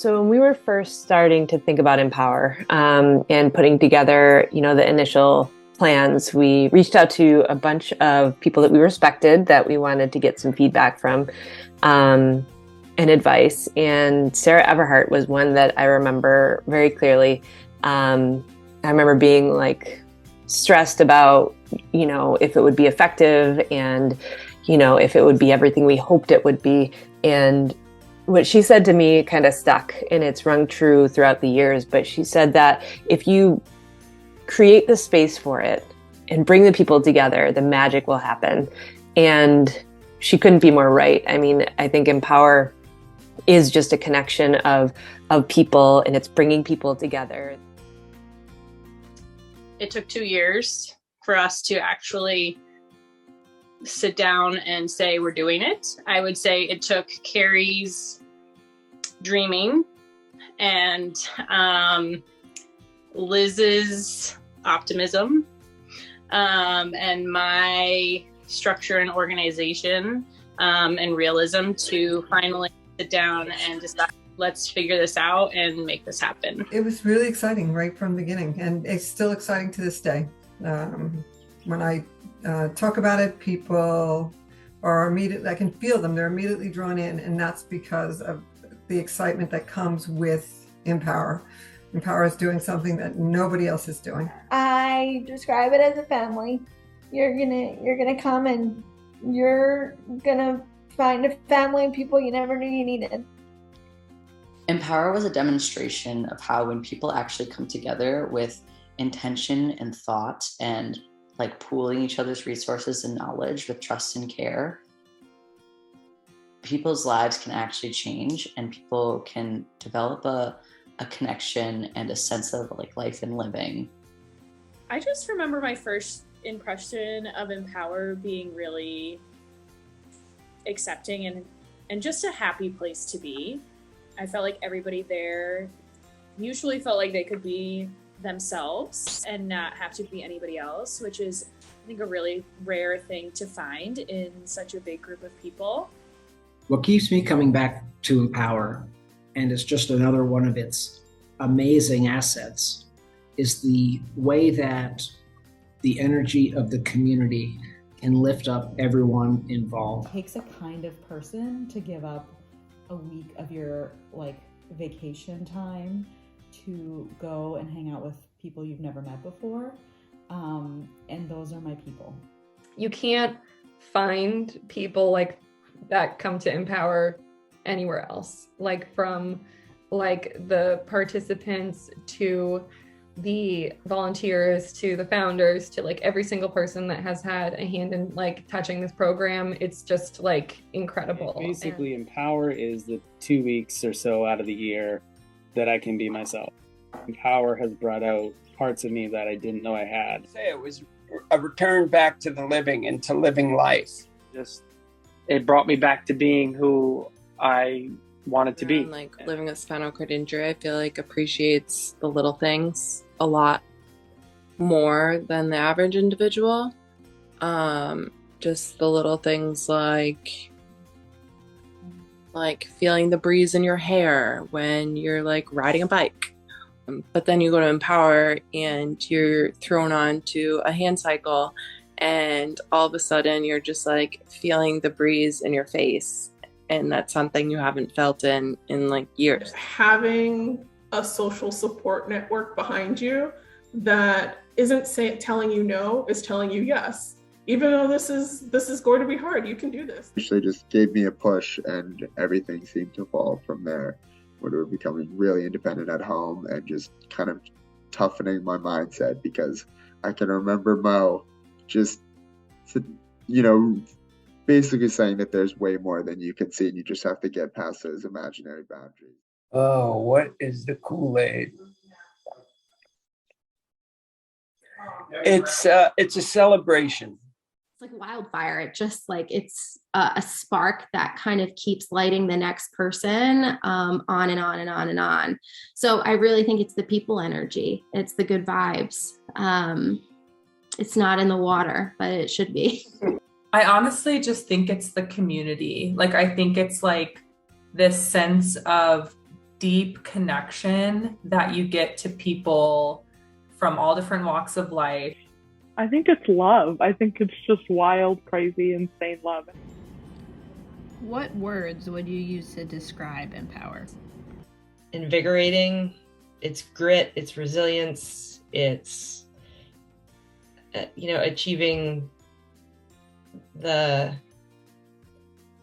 So when we were first starting to think about Empower and putting together, the initial plans, we reached out to a bunch of people that we respected that we wanted to get some feedback from and advice. And Sarah Everhart was one that I remember very clearly. I remember being like stressed about, if it would be effective and, if it would be everything we hoped it would be. And what she said to me kind of stuck, and it's rung true throughout the years, but she said that if you create the space for it and bring the people together, the magic will happen. And she couldn't be more right. I mean, I think Empower is just a connection of people, and it's bringing people together. It took 2 years for us to actually sit down and say we're doing it. I would say it took Carrie's dreaming and Liz's optimism and my structure and organization and realism to finally sit down and decide, let's figure this out and make this happen. It was really exciting right from the beginning, and it's still exciting to this day. When I talk about it, people are immediately, I can feel them, they're immediately drawn in, and that's because of the excitement that comes with Empower. Empower is doing something that nobody else is doing. I describe it as a family. You're gonna come and you're gonna find a family of people you never knew you needed. Empower was a demonstration of how when people actually come together with intention and thought and like pooling each other's resources and knowledge with trust and care, people's lives can actually change and people can develop a connection and a sense of like life and living. I just remember my first impression of Empower being really accepting and just a happy place to be. I felt like everybody there usually felt like they could be themselves and not have to be anybody else, which is, I think, a really rare thing to find in such a big group of people. What keeps me coming back to Empower, and it's just another one of its amazing assets, is the way that the energy of the community can lift up everyone involved. It takes a kind of person to give up a week of your vacation time to go and hang out with people you've never met before. And those are my people. You can't find people like that come to Empower anywhere else. From the participants to the volunteers to the founders to every single person that has had a hand in touching this program. It's just incredible. Basically, Empower is the 2 weeks or so out of the year that I can be myself. Empower has brought out parts of me that I didn't know I had. It was a return back to the living and to living life. It brought me back to being who I wanted to be. Living with spinal cord injury, I feel appreciates the little things a lot more than the average individual. Just the little things like feeling the breeze in your hair when you're riding a bike. But then you go to Empower and you're thrown onto a hand cycle and all of a sudden you're just feeling the breeze in your face. And that's something you haven't felt in years. Having a social support network behind you that isn't telling you no, is telling you yes. Even though this is going to be hard, you can do this. They just gave me a push and everything seemed to fall from there. When we were becoming really independent at home and just kind of toughening my mindset, because I can remember Mo just, basically saying that there's way more than you can see and you just have to get past those imaginary boundaries. Oh, what is the Kool-Aid? It's a celebration. It's like wildfire. It just it's a spark that kind of keeps lighting the next person on and on and on and on. So I really think it's the people energy. It's the good vibes. It's not in the water, but it should be. I honestly just think it's the community. I think it's this sense of deep connection that you get to people from all different walks of life. I think it's love. I think it's just wild, crazy, insane love. What words would you use to describe Empower? Invigorating. It's grit, it's resilience, it's achieving the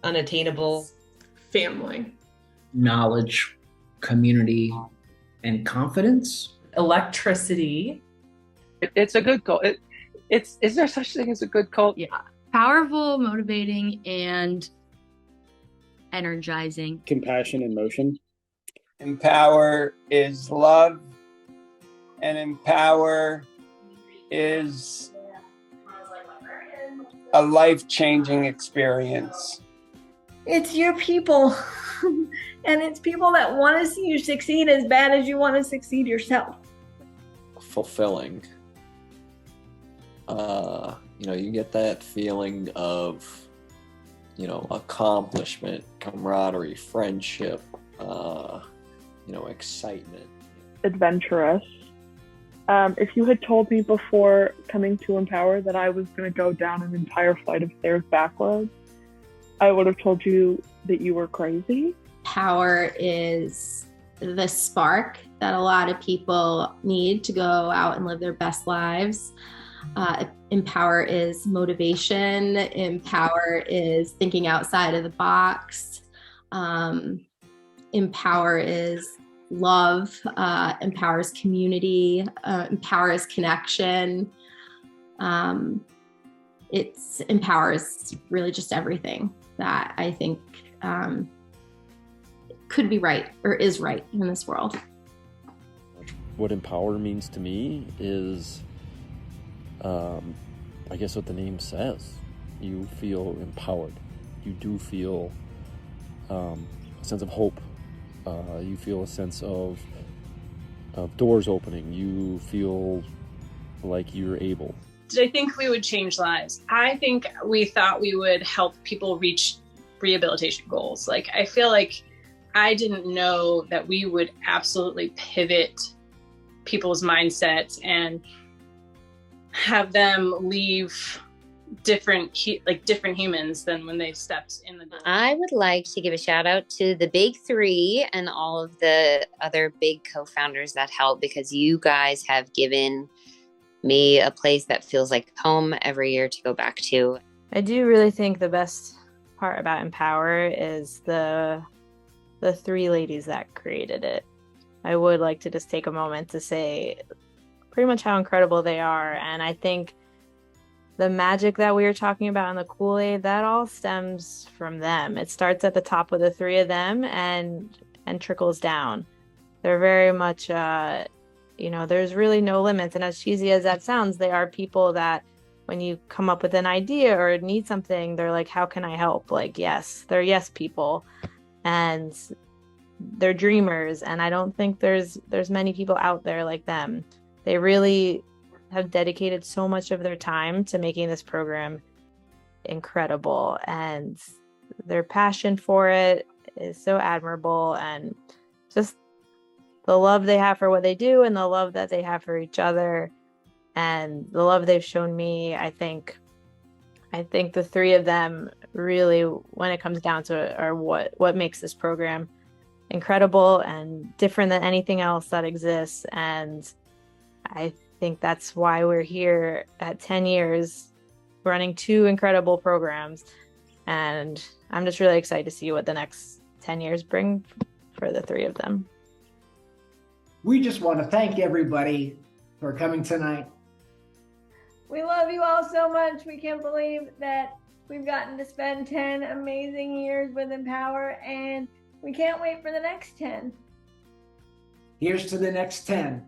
unattainable. Family. Knowledge, community, and confidence. Electricity. It's a good cult. Is there such thing as a good cult? Yeah. Powerful, motivating, and energizing. Compassion and motion. Empower is love, and empower is a life-changing experience. It's your people. And it's people that want to see you succeed as bad as you want to succeed yourself. Fulfilling. You get that feeling of, accomplishment, camaraderie, friendship, excitement. Adventurous. If you had told me before coming to Empower that I was going to go down an entire flight of stairs backwards, I would have told you that you were crazy. Power is the spark that a lot of people need to go out and live their best lives. Empower is motivation. Empower is thinking outside of the box. Empower is love. Empower is community. Empower is connection. Empower is really just everything that I think could be right or is right in this world. What empower means to me is, I guess what the name says. You feel empowered. You do feel a sense of hope. You feel a sense of doors opening. You feel like you're able. Did I think we would change lives? I think we thought we would help people reach rehabilitation goals. Like, I feel like I didn't know that we would absolutely pivot people's mindsets and have them leave different humans than when they stepped in the door. I would like to give a shout out to the big three and all of the other big co-founders that help, because you guys have given me a place that feels like home every year to go back to. I do really think the best part about Empower is the three ladies that created it. I would like to just take a moment to say pretty much how incredible they are. And I think the magic that we were talking about in the Kool-Aid, that all stems from them. It starts at the top with the three of them and trickles down. They're very much, there's really no limits. And as cheesy as that sounds, they are people that when you come up with an idea or need something, they're like, how can I help? Like, yes, they're yes people. And they're dreamers. And I don't think there's many people out there like them. They really have dedicated so much of their time to making this program incredible, and their passion for it is so admirable, and just the love they have for what they do and the love that they have for each other and the love they've shown me. I think the three of them really, when it comes down to it, are what makes this program incredible and different than anything else that exists. And I think that's why we're here at 10 years running two incredible programs. And I'm just really excited to see what the next 10 years bring for the three of them. We just want to thank everybody for coming tonight. We love you all so much. We can't believe that we've gotten to spend 10 amazing years with Empower, and we can't wait for the next 10. Here's to the next 10.